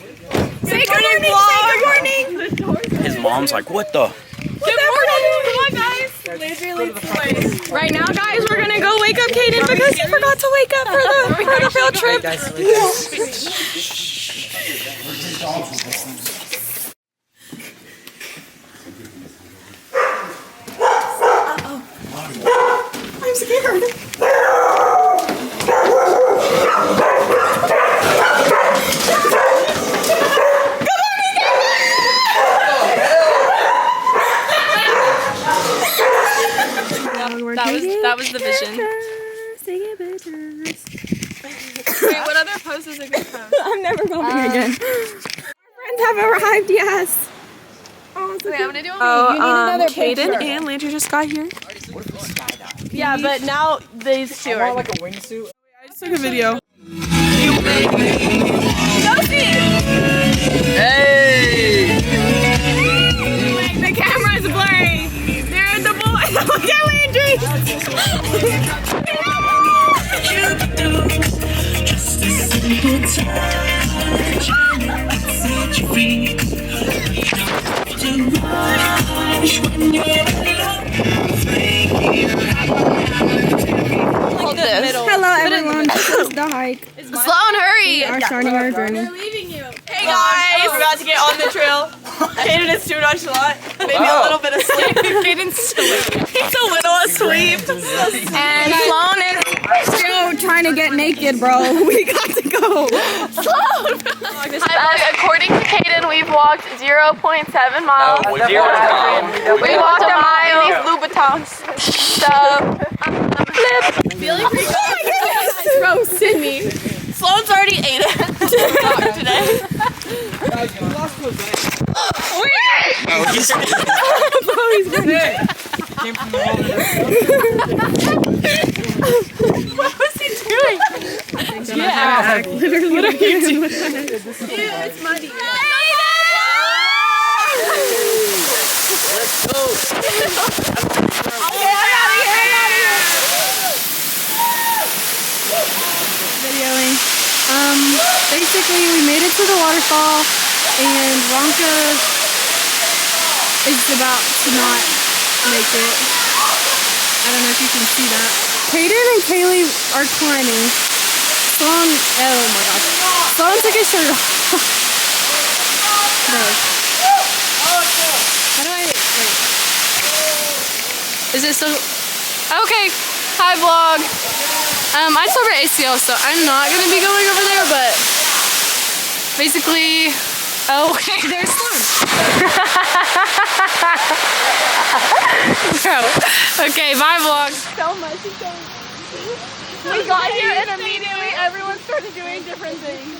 Say good morning, say good morning. His mom's like, what the? Good morning. Come on, guys. Right now, guys, we're gonna go wake up Kaden because he forgot to wake up for the field trip. Uh-oh. I'm scared. That was the vision. Wait, what other poses are good pose? I'm never filming again. Our friends have arrived, yes. Oh, wait, I'm gonna do Kaden and Landry just got here. Yeah, but now these two are. Like a wingsuit. I just took a video. Hey! The camera's blurry. There's the boy. Look at Landry. Just a simple touch, set you free. To rush when you're Hold this. Hello, everyone. This is the hike. Slow and hurry. We are starting our journey. Hey guys, we're about to get on the trail. Kaden is too nonchalant. Maybe a little bit asleep. Kaden's asleep. He's a little asleep. And Sloan is still trying to get naked, bro. We got to go. Sloan! According to Kaden, we've walked 0.7 miles. Oh, 0 miles. We walked a mile. These Louboutins. So, flip. Feeling pretty good. Oh my goodness! Bro, Sydney. Sloan's already ate it today. Oh, he's came from the water. What was he doing? Yeah. Literally. What are you doing? Ew, it's muddy. Let's go. Videoing. Basically we made it to the waterfall and Ronka is about to not make it. I don't know if you can see that. Kaden and Kaylee are climbing. Sloan, oh my gosh. Sloan took his shirt off. No. How do I, wait. Is it still, okay. Hi vlog. I just over ACL, so I'm not gonna be going over there, but basically, oh, okay, there's Sloan. Bro, okay, bye vlog. So much again. We got here and immediately everyone started doing different things.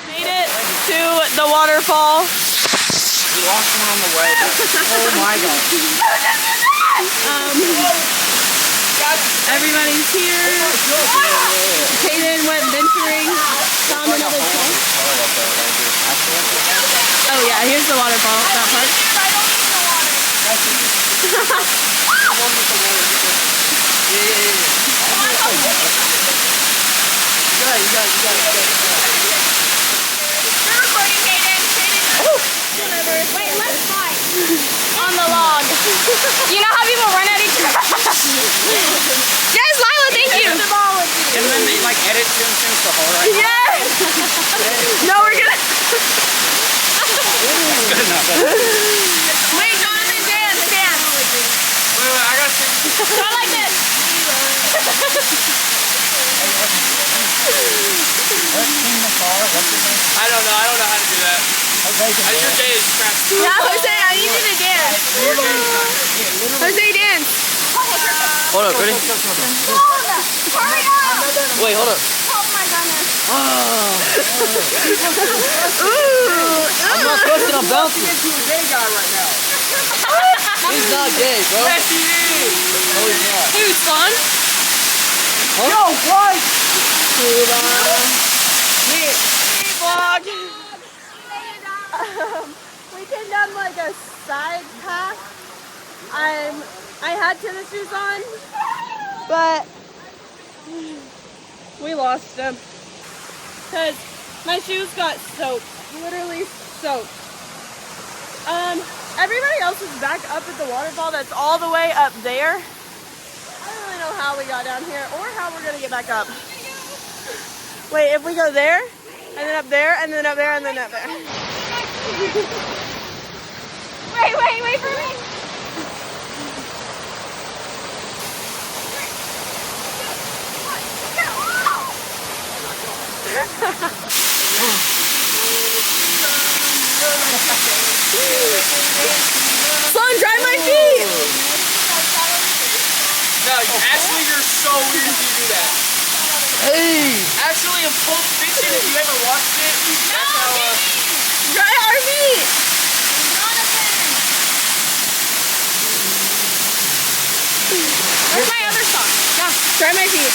Made it to the waterfall. We lost one on the way. Oh my god. Everybody's here. Kaden went venturing. Found another place. Oh yeah, here's the waterfall. That part. You got it. You're recording, Kaden. Whatever. Wait, let's fight. On the log. You know how people run at each other? Yes, Lila, thank you. And then they like edit to and things the whole right? Yes. No, we're gonna. Good enough. Wait, Jonathan, dance. Wait, I gotta see. Not like this. I don't know how to do that. Your day is crap. Yeah, Jose, I need you to dance. Jose, dance. Hold up, ready? Hurry up. Wait, hold up. Oh my goodness. I'm not twisting, I'm bouncing. He's a gay guy right now. He's not gay, bro. Yes, he is. No, he's not. Who's fun? Huh? Yo, what? Hey, vlog. We came down like a side path. I had tennis shoes on, but We lost them. Because my shoes got soaked. Literally soaked. Everybody else is back up at the waterfall that's all the way up there. I don't really know how we got down here or how we're gonna get back up. Wait, if we go there, and then up there, and then up there, and then up there. Wait for me! Sloan, dry my feet! No, actually, you're so weird if you do that. Hey! Actually, in Pulp Fiction, if you ever watched it, that's how, Dry our feet! Where's my other sock? Yeah, dry my feet.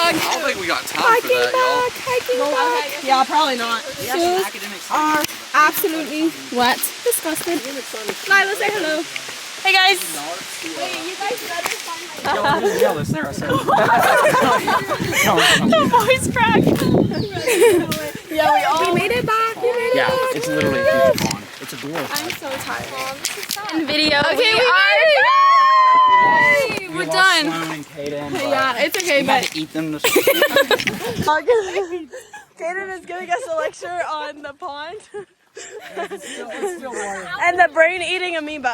I don't think we got time for that, y'all. Hiking back. Yeah, probably not. Shoes are absolutely wet. Disgusting. Lila, say hello. Hey guys. Wait, you guys better find my Jealous there, I said. The voice crack. Yeah, we made it back. We made it Yeah, back. it's literally a huge pond. It's adorable. I'm so tired. In video. Okay, we're done. Sloan and Kaden, but Yeah, it's okay, we had but to eat them. Kaden is giving us a lecture on the pond. And the brain eating amoeba.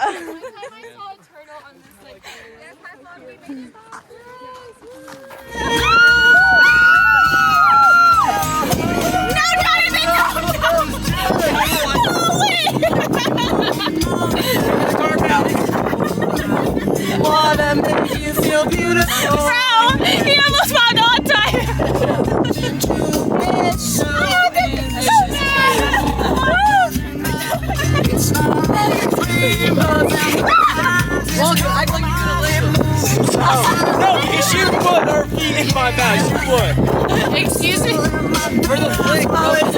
Wanna make you feel beautiful. Bro, he almost found on time. No, she put her feet in my mouth. She would. Excuse me. For the flick. Oh, it's